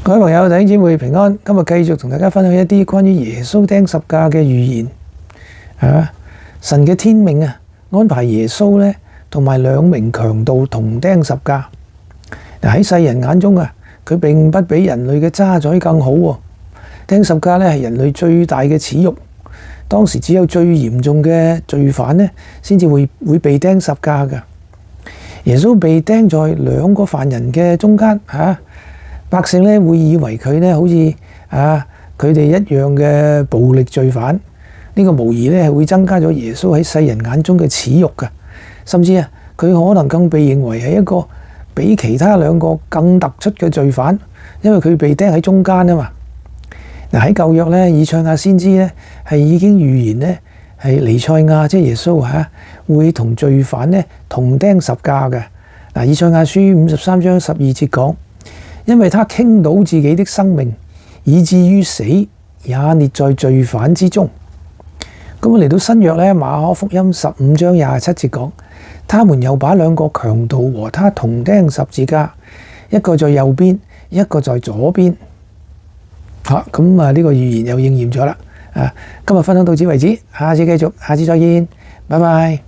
各位朋友、弟兄姊妹平安，今日繼續同大家分享一啲關於耶穌釘十架嘅預言。神嘅天命安排耶穌咧同埋兩名強盜同釘十架。喺世人眼中佢並不比人類嘅渣滓更好喎。釘十架咧係人類最大嘅恥辱。當時只有最嚴重嘅罪犯咧先至會被釘十架㗎。耶穌被釘在兩個犯人嘅中間百姓咧會以為佢咧好似佢哋一樣嘅暴力罪犯，呢個無疑咧係會增加咗耶穌喺世人眼中嘅恥辱㗎，甚至佢可能更被認為係一個比其他兩個更突出嘅罪犯，因為佢被釘喺中間啊嘛。喺舊約咧，以賽亞先知咧係已經預言咧係彌賽亞即係耶穌會同罪犯咧同釘十架嘅。以賽亞書53章12節講。因為他傾倒自己的生命，以至於死，也列在罪犯之中。咁嚟到新約咧，馬可福音15章27節講，他們又把兩個強盜和他同釘十字架，一個在右邊，一個在左邊。咁呢個預言又應驗咗啦。今日分享到此為止，下次繼續，下次再見，拜拜。